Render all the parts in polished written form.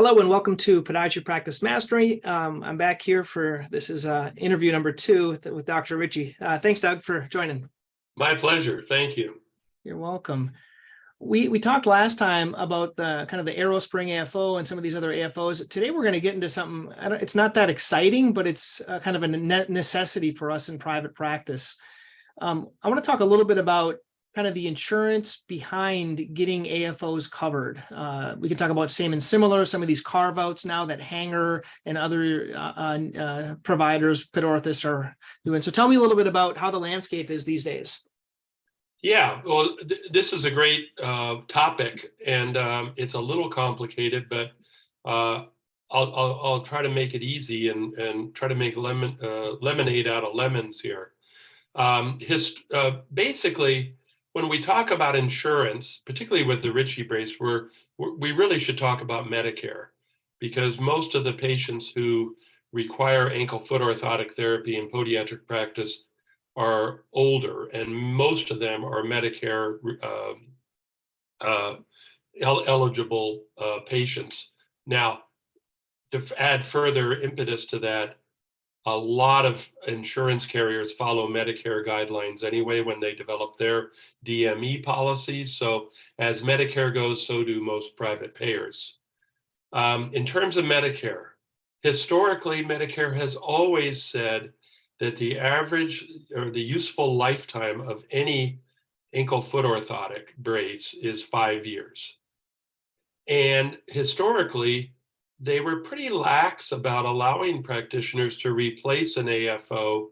Hello and welcome to Podiatry Practice Mastery. I'm back here for this is interview number 2 with Dr. Richie. Thanks, Doug, for joining. My pleasure. Thank you. You're welcome. We talked last time about the kind of the Aerospring AFO and some of these other AFOs. Today we're going to get into something. It's not that exciting, but it's kind of a necessity for us in private practice. I want to talk a little bit about kind of the insurance behind getting AFOs covered. We can talk about same and similar, some of these carve outs now that Hanger and other providers, pit orthotists are doing. So tell me a little bit about how the landscape is these days. Yeah, well, this is a great topic, and it's a little complicated, but I'll try to make it easy and try to make lemonade out of lemons here. Basically, when we talk about insurance, particularly with the Richie brace, we really should talk about Medicare, because most of the patients who require ankle-foot orthotic therapy in podiatric practice are older, and most of them are Medicare eligible patients. Now, to add further impetus to that, a lot of insurance carriers follow Medicare guidelines anyway when they develop their DME policies. So as Medicare goes, so do most private payers. In terms of Medicare, historically, Medicare has always said that the average or the useful lifetime of any ankle-foot orthotic brace is 5 years. And historically, they were pretty lax about allowing practitioners to replace an AFO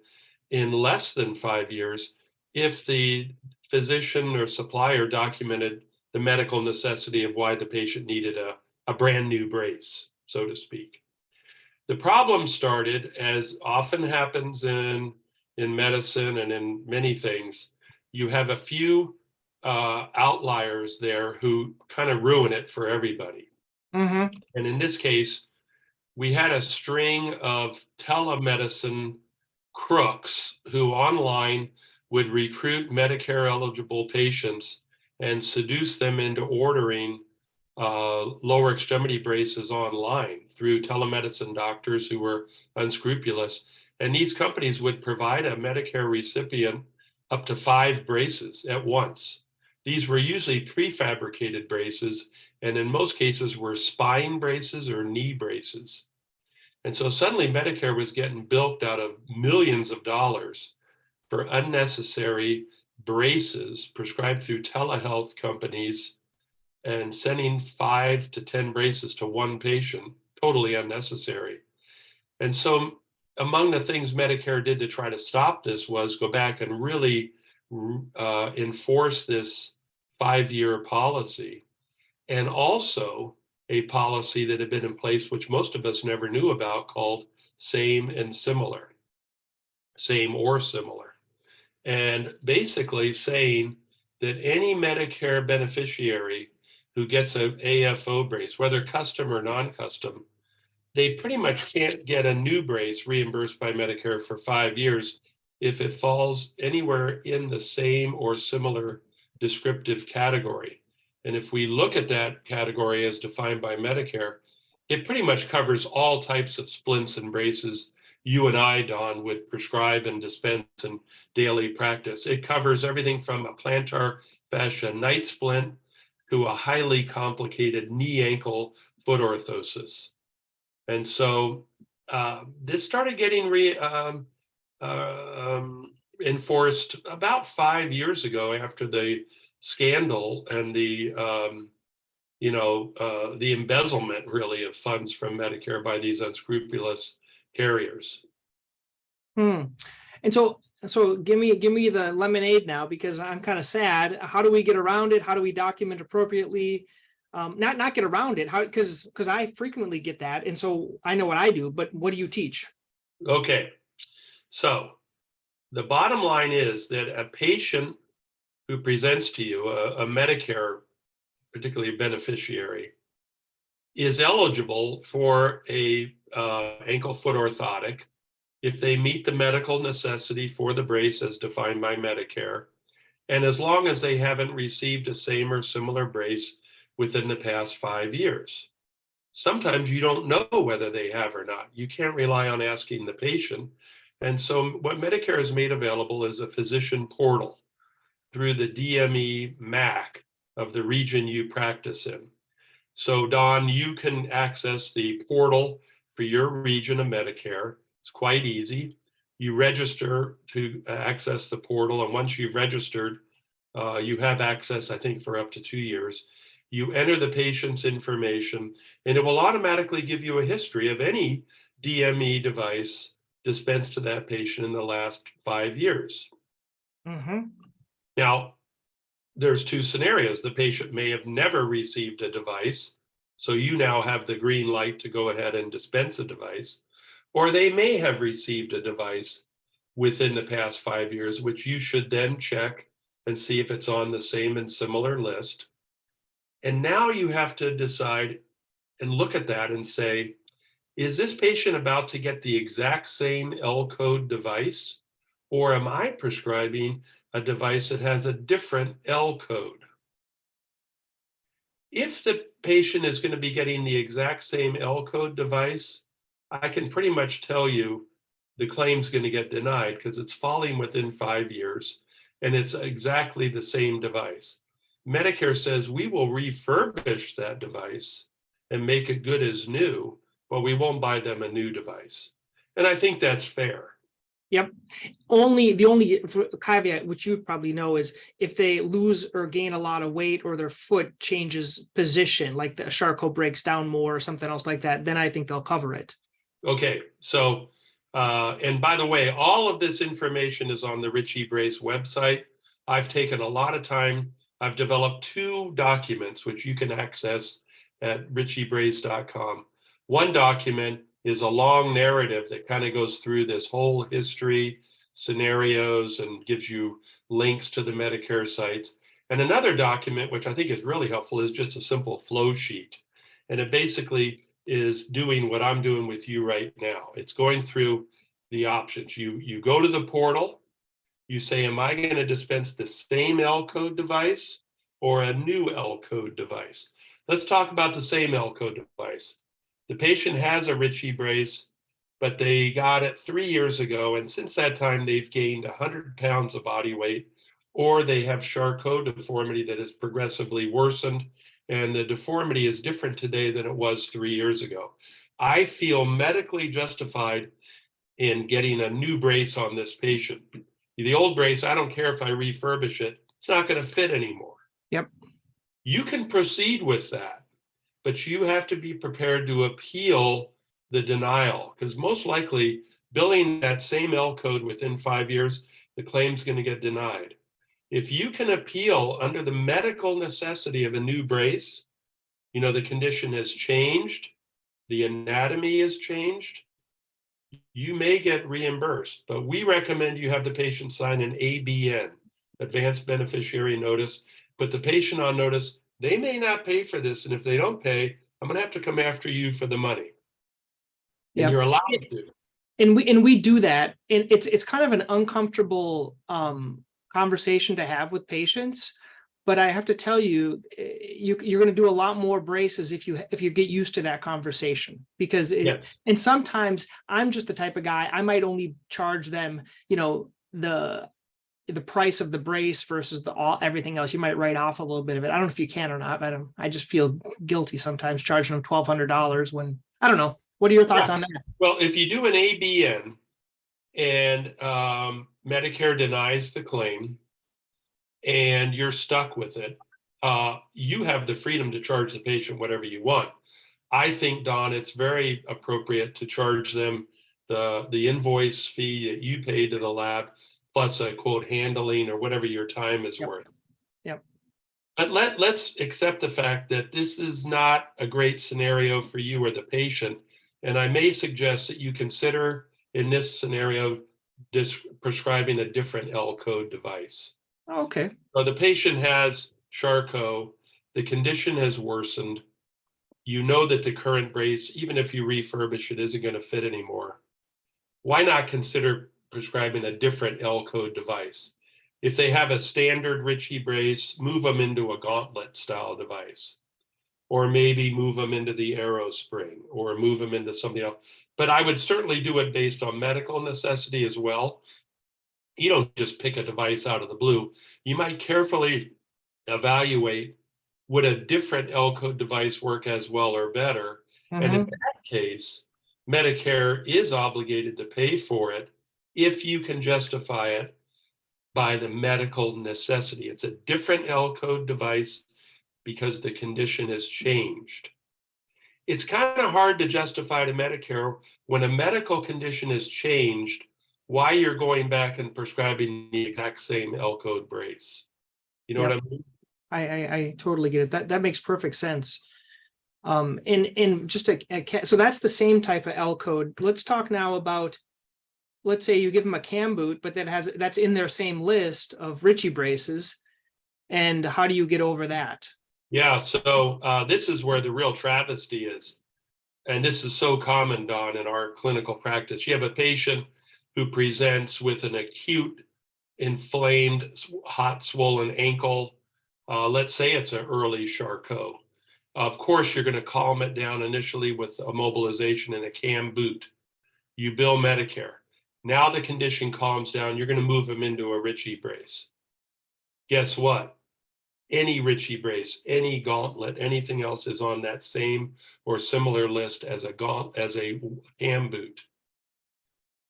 in less than 5 years if the physician or supplier documented the medical necessity of why the patient needed a brand new brace, so to speak. The problem started, as often happens in medicine and in many things. You have a few outliers there who kind of ruin it for everybody. Mm-hmm. And in this case, we had a string of telemedicine crooks who online would recruit Medicare eligible patients and seduce them into ordering lower extremity braces online through telemedicine doctors who were unscrupulous. And these companies would provide a Medicare recipient up to 5 braces at once. These were usually prefabricated braces, and in most cases were spine braces or knee braces. And so suddenly Medicare was getting bilked out of millions of dollars for unnecessary braces prescribed through telehealth companies and sending 5 to 10 braces to one patient, totally unnecessary. And so among the things Medicare did to try to stop this was go back and really enforce this 5-year policy, and also a policy that had been in place, which most of us never knew about, called same and similar, same or similar. And basically saying that any Medicare beneficiary who gets an AFO brace, whether custom or non-custom, they pretty much can't get a new brace reimbursed by Medicare for 5 years if it falls anywhere in the same or similar descriptive category. And if we look at that category as defined by Medicare, it pretty much covers all types of splints and braces you and I, Don, would prescribe and dispense in daily practice. It covers everything from a plantar fascia night splint to a highly complicated knee ankle foot orthosis. And so this started getting enforced about 5 years ago after the scandal and the embezzlement really of funds from Medicare by these unscrupulous carriers. And so give me the lemonade now, because I'm kind of sad. How do we get around it? How do we document appropriately? Not get around it, because I frequently get that, and so I know what I do, but what do you teach? Okay, so the bottom line is that a patient who presents to you, a Medicare, particularly beneficiary, is eligible for a ankle-foot orthotic if they meet the medical necessity for the brace as defined by Medicare, and as long as they haven't received a same or similar brace within the past 5 years. sometimes you don't know whether they have or not. You can't rely on asking the patient. And so what Medicare has made available is a physician portal through the DME MAC of the region you practice in. So Don, you can access the portal for your region of Medicare. It's quite easy. You register to access the portal, and once you've registered, you have access, I think, for up to 2 years. You enter the patient's information, and it will automatically give you a history of any DME device dispensed to that patient in the last 5 years. Mm-hmm. Now, there's two scenarios. The patient may have never received a device, so you now have the green light to go ahead and dispense a device, or they may have received a device within the past 5 years, which you should then check and see if it's on the same and similar list. And now you have to decide and look at that and say, is this patient about to get the exact same L code device, or am I prescribing a device that has a different L code? If the patient is going to be getting the exact same L code device, I can pretty much tell you the claim's going to get denied because it's falling within 5 years and it's exactly the same device. Medicare says we will refurbish that device and make it good as new, but we won't buy them a new device. And I think that's fair. Yep. The only caveat, which you probably know, is if they lose or gain a lot of weight or their foot changes position, like the Charcot breaks down more or something else like that, then I think they'll cover it. Okay, so, and by the way, all of this information is on the Richie Brace website. I've taken a lot of time. I've developed 2 documents which you can access at richiebrace.com. One document is a long narrative that kind of goes through this whole history, scenarios, and gives you links to the Medicare sites. And another document, which I think is really helpful, is just a simple flow sheet. And it basically is doing what I'm doing with you right now. It's going through the options. You go to the portal, you say, am I going to dispense the same L code device or a new L code device? Let's talk about the same L code device. The patient has a Richie brace, but they got it 3 years ago. And since that time, they've gained 100 pounds of body weight, or they have Charcot deformity that has progressively worsened. And the deformity is different today than it was 3 years ago. I feel medically justified in getting a new brace on this patient. The old brace, I don't care if I refurbish it, it's not going to fit anymore. Yep. You can proceed with that, but you have to be prepared to appeal the denial, because most likely billing that same L code within 5 years, the claim's going to get denied. If you can appeal under the medical necessity of a new brace, you know, the condition has changed, the anatomy has changed, you may get reimbursed, but we recommend you have the patient sign an ABN, Advanced Beneficiary Notice, put the patient on notice. They may not pay for this, and if they don't pay, I'm going to have to come after you for the money. And Yep. you're allowed to. And we do that, and it's kind of an uncomfortable conversation to have with patients. But I have to tell you, you're going to do a lot more braces if you get used to that conversation, because Yes. And sometimes I'm just the type of guy, I might only charge them, you know, the price of the brace versus everything else. You might write off a little bit of it. I don't know if you can or not. I just feel guilty sometimes charging them $1,200 when, I don't know. What are your thoughts on that? Well, if you do an ABN and Medicare denies the claim and you're stuck with it, you have the freedom to charge the patient whatever you want. I think, Don, it's very appropriate to charge them the invoice fee that you pay to the lab, plus a quote handling or whatever your time is worth. Yep. But let's accept the fact that this is not a great scenario for you or the patient. And I may suggest that you consider in this scenario prescribing a different L code device. Okay. So the patient has Charcot, the condition has worsened. You know that the current brace, even if you refurbish it, isn't going to fit anymore. Why not consider prescribing a different L code device? If they have a standard Richie brace, move them into a gauntlet style device. or maybe move them into the AFO spring or move them into something else. But I would certainly do it based on medical necessity as well. You don't just pick a device out of the blue. You might carefully evaluate, would a different L-code device work as well or better? And in that case, Medicare is obligated to pay for it if you can justify it by the medical necessity. It's a different L-code device because the condition has changed. It's kind of hard to justify to Medicare when a medical condition has changed, why you're going back and prescribing the exact same L-code brace. You know what I mean? I totally get it. That makes perfect sense. In just so that's the same type of L code. Let's talk now about, let's say you give them a cam boot, but that's in their same list of Richie braces. And how do you get over that? Yeah, so this is where the real travesty is. And this is so common, Don, in our clinical practice. You have a patient who presents with an acute, inflamed, hot, swollen ankle. Let's say it's an early Charcot. Of course, you're going to calm it down initially with a mobilization and a cam boot. You bill Medicare. Now the condition calms down. You're going to move them into a Richie brace. Guess what? Any Richie brace, any gauntlet, anything else is on that same or similar list as a cam boot.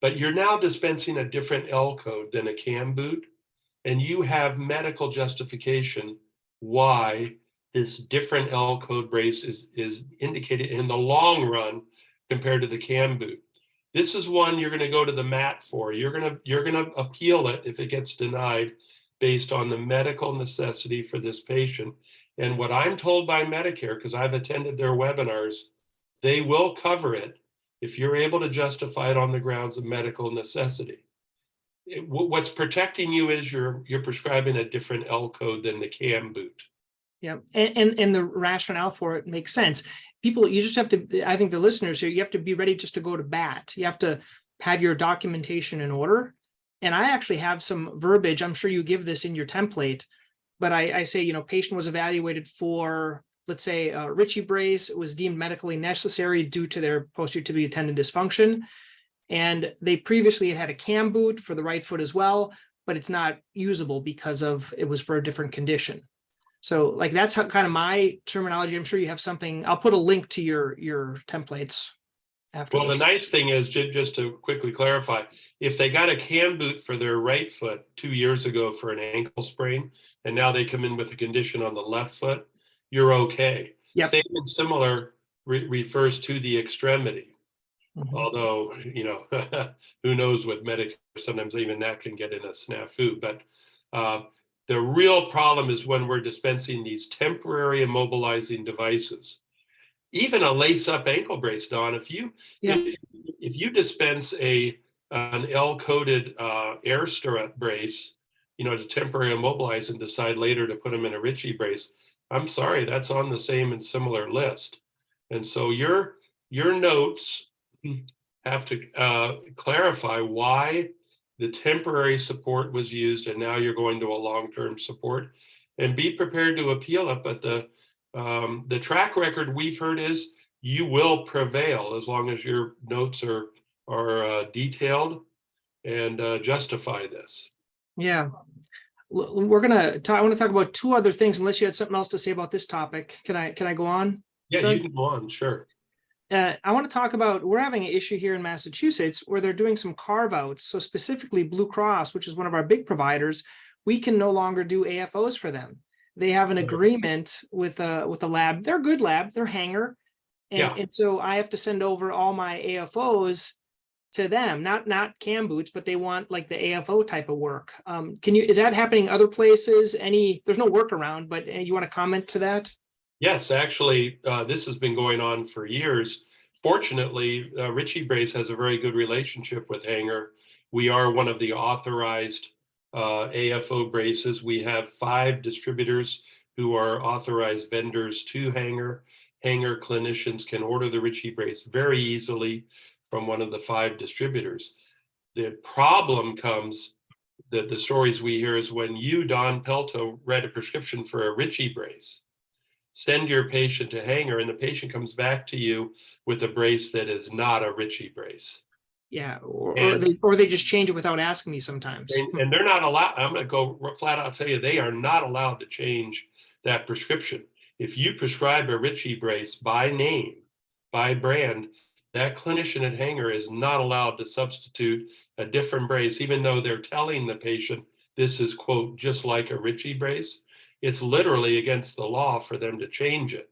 But you're now dispensing a different L code than a cam boot, and you have medical justification why this different L code brace is indicated in the long run compared to the cam boot. This is one you're going to go to the mat for. You're going to appeal it if it gets denied based on the medical necessity for this patient. And what I'm told by Medicare, because I've attended their webinars, they will cover it if you're able to justify it on the grounds of medical necessity. What's protecting you is you're prescribing a different L code than the cam boot. Yeah, and the rationale for it makes sense. People, you just have to, I think the listeners here, you have to be ready just to go to bat. You have to have your documentation in order. And I actually have some verbiage. I'm sure you give this in your template, but I say, patient was evaluated for, let's say, a Richie brace. It was deemed medically necessary due to their posterior tibial tendon dysfunction. And they previously had a cam boot for the right foot as well, but it's not usable because it was for a different condition. So like that's how kind of my terminology. I'm sure you have something. I'll put a link to your templates after. Well, the nice thing is, just to quickly clarify, if they got a cam boot for their right foot 2 years ago for an ankle sprain, and now they come in with a condition on the left foot, you're okay. Yep. Same and similar refers to the extremity. Mm-hmm. Although, who knows with Medicare, sometimes even that can get in a snafu. But the real problem is when we're dispensing these temporary immobilizing devices. Even a lace-up ankle brace, Don, if you dispense an L-coded air stirrup brace, to temporarily immobilize and decide later to put them in a Richie brace, I'm sorry, that's on the same and similar list. And so your notes have to clarify why the temporary support was used and now you're going to a long-term support, and be prepared to appeal it. But the track record we've heard is you will prevail as long as your notes are detailed and justify this. Yeah. We're gonna talk. I want to talk about two other things, unless you had something else to say about this topic. Can I go on? Yeah, Doug? you can go on, sure. I want to talk about, we're having an issue here in Massachusetts where they're doing some carve outs. So specifically Blue Cross, which is one of our big providers, we can no longer do AFOs for them. They have an agreement with a lab. They're a good lab. They're Hanger. And so I have to send over all my AFOs to them, not cam boots, but they want like the AFO type of work. Is that happening other places? There's no workaround, but you want to comment to that? Yes, actually, this has been going on for years. Fortunately, Richie Brace has a very good relationship with Hanger. We are one of the authorized AFO braces. We have 5 distributors who are authorized vendors to Hanger. Hanger clinicians can order the Richie Brace very easily from one of the 5 distributors. The problem comes, the stories we hear is when you, Don Pelto, read a prescription for a Richie Brace. send your patient to hanger, and the patient comes back to you with a brace that is not a Richie brace. Yeah, or And they just change it without asking me sometimes. and they're not allowed. I'm going to go flat out tell you, they are not allowed to change that prescription. If you prescribe a Richie brace by name, by brand, that clinician at hanger is not allowed to substitute a different brace, even though they're telling the patient this is, quote, just like a Richie brace. It's literally against the law for them to change it.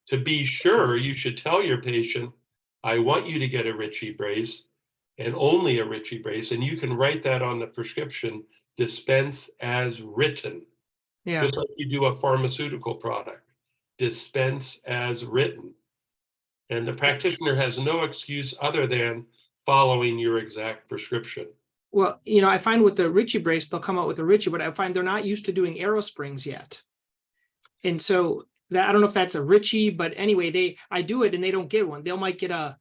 To be sure, you should tell your patient, I want you to get a Richie brace and only a Richie brace, and you can write that on the prescription, dispense as written, Yeah. just like you do a pharmaceutical product, dispense as written. And the practitioner has no excuse other than following your exact prescription. Well, I find with the Richie brace, they'll come out with a Richie, but I find they're not used to doing arrow springs yet. And so that, I don't know if that's a Richie, but anyway, I do it and they don't get one. They might get a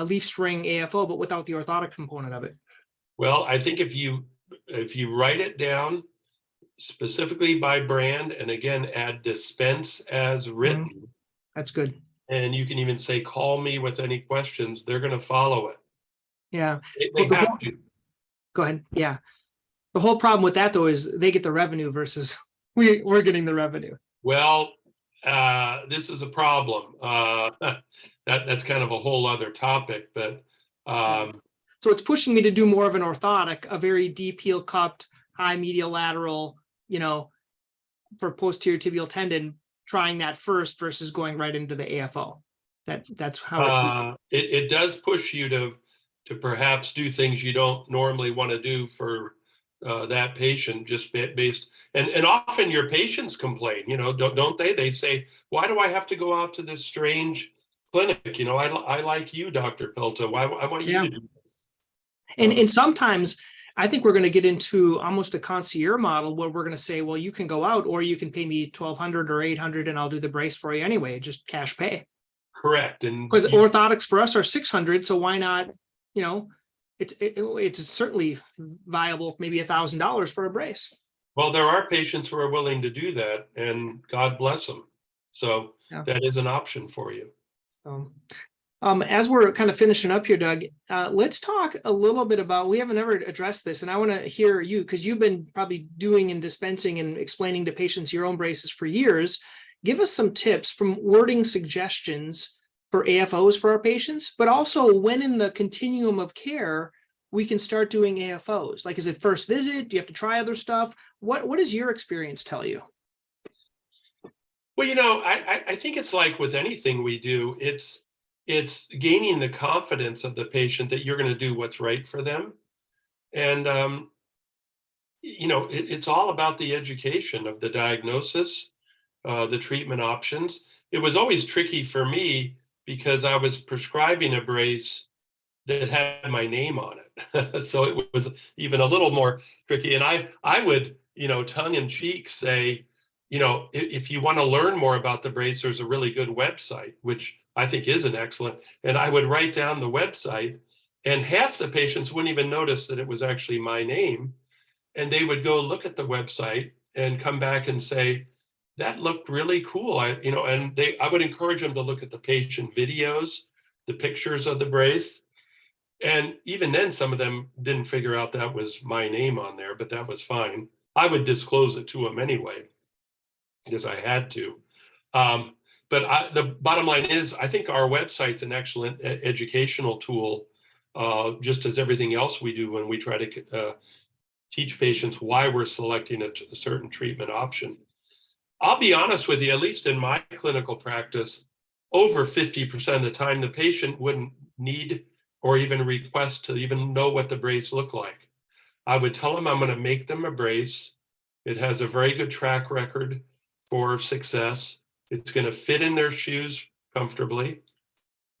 leaf spring AFO, but without the orthotic component of it. Well, I think if you write it down specifically by brand, and again, add dispense as written. That's good. And you can even say, call me with any questions. They're going to follow it. Yeah. They have to. Go ahead. Yeah. The whole problem with that, though, is they get the revenue versus we're getting the revenue. Well, this is a problem. That's kind of a whole other topic, but so it's pushing me to do more of an orthotic, a very deep heel cupped, high medial lateral, for posterior tibial tendon, trying that first versus going right into the AFO. That's how it does push you to perhaps do things you don't normally want to do for that patient, just based, and often your patients complain, don't they? They say, why do I have to go out to this strange clinic? I like you, Dr. Pelto. I want you to do this. And sometimes I think we're going to get into almost a concierge model where we're going to say, well, you can go out or you can pay me $1,200 or $800 and I'll do the brace for you anyway, just cash pay. Correct. And because orthotics for us are $600, so why not? It's certainly viable, maybe $1,000 for a brace. Well, there are patients who are willing to do that, and God bless them. So that is an option for you. As we're kind of finishing up here, Doug, let's talk a little bit about, we haven't ever addressed this, and I want to hear you, because you've been probably doing and dispensing and explaining to patients your own braces for years. Give us some tips from wording suggestions for AFOs for our patients, but also when in the continuum of care we can start doing AFOs. Like, is it first visit? Do you have to try other stuff? What does your experience tell you? Well, I think it's like with anything we do, it's gaining the confidence of the patient that you're going to do what's right for them. And, it's all about the education of the diagnosis, the treatment options. It was always tricky for me because I was prescribing a brace that had my name on it. So it was even a little more tricky. And I would, tongue in cheek say, if you want to learn more about the brace, there's a really good website, which I think is an excellent. And I would write down the website, and half the patients wouldn't even notice that it was actually my name. And they would go look at the website and come back and say, that looked really cool. I would encourage them to look at the patient videos, the pictures of the brace. And even then, some of them didn't figure out that was my name on there, but that was fine. I would disclose it to them anyway, because I had to. But the bottom line is, I think our website's an excellent educational tool, just as everything else we do when we try to teach patients why we're selecting a certain treatment option. I'll be honest with you, at least in my clinical practice, over 50% of the time, the patient wouldn't need or even request to even know what the brace looked like. I would tell them I'm going to make them a brace. It has a very good track record for success. It's going to fit in their shoes comfortably.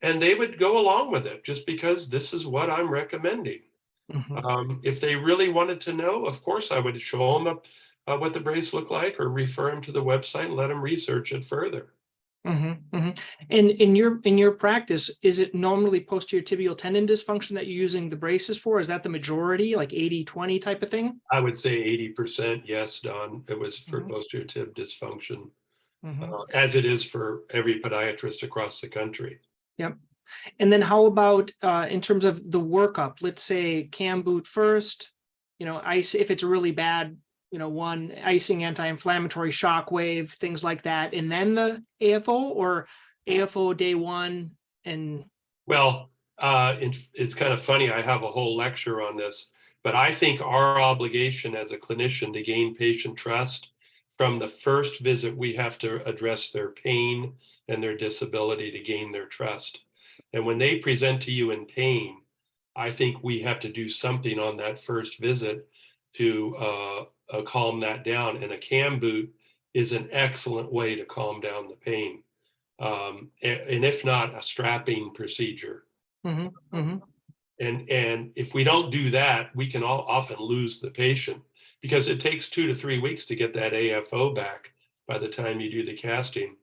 And they would go along with it just because this is what I'm recommending. Mm-hmm. If they really wanted to know, of course, I would show them what the brace looked like or refer them to the website and let them research it further. Mm-hmm, mm-hmm. And in your practice, is it normally posterior tibial tendon dysfunction that you're using the braces for? Is that the majority, like 80-20 type of thing? I would say 80%, yes, Don. It was for posterior tib dysfunction. as it is for every podiatrist across the country. Yep. And then how about in terms of the workup? Let's say cam boot first, ice if it's really bad, one icing, anti-inflammatory, shock wave, things like that, and then the AFO, or AFO day one. And well, it's kind of funny. I have a whole lecture on this, but I think our obligation as a clinician to gain patient trust from the first visit, we have to address their pain and their disability to gain their trust. And when they present to you in pain, I think we have to do something on that first visit to calm that down. And a cam boot is an excellent way to calm down the pain. And if not, a strapping procedure. And if we don't do that, we can often lose the patient, because it takes 2 to 3 weeks to get that AFO back by the time you do the casting.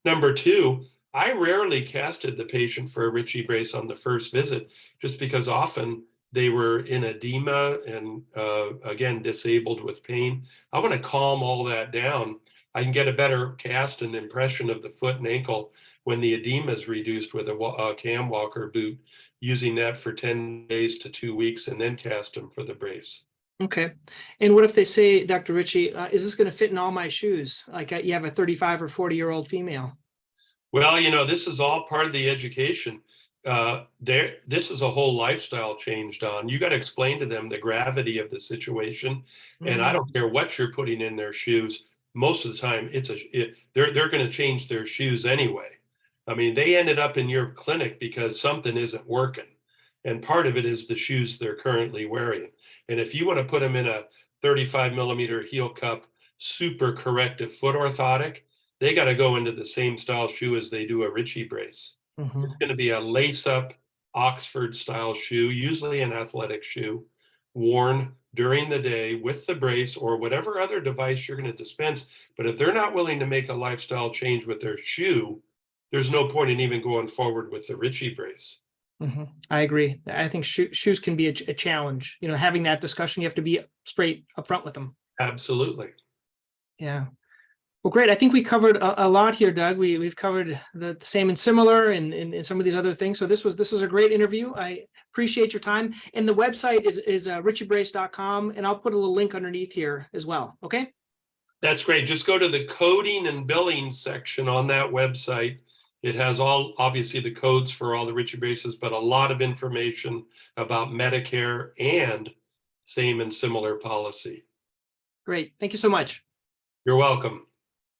Number two, I rarely casted the patient for a Richie brace on the first visit, just because often they were in edema and again, disabled with pain. I want to calm all that down. I can get a better cast and impression of the foot and ankle when the edema is reduced with a cam walker boot, using that for 10 days to 2 weeks, and then cast them for the brace. Okay. And what if they say, Dr. Richie, is this going to fit in all my shoes? Like you have a 35 or 40-year-old female. Well, this is all part of the education. This is a whole lifestyle change, Don. You got to explain to them the gravity of the situation. And I don't care what you're putting in their shoes. Most of the time, they're going to change their shoes anyway. I mean, they ended up in your clinic because something isn't working. And part of it is the shoes they're currently wearing. And if you want to put them in a 35 millimeter heel cup, super corrective foot orthotic, they got to go into the same style shoe as they do a Richie brace. It's going to be a lace up Oxford style shoe, usually an athletic shoe, worn during the day with the brace or whatever other device you're going to dispense. But if they're not willing to make a lifestyle change with their shoe, there's no point in even going forward with the Richie brace. I agree. I think shoes can be a challenge. Having that discussion, you have to be straight up front with them. Absolutely. Yeah. Well, great. I think we covered a lot here, Doug. We've covered the same and similar and some of these other things. So this was a great interview. I appreciate your time. And the website is richiebrace.com, and I'll put a little link underneath here as well. Okay. That's great. Just go to the coding and billing section on that website. It has obviously the codes for all the Richie braces, but a lot of information about Medicare and same and similar policy. Great. Thank you so much. You're welcome.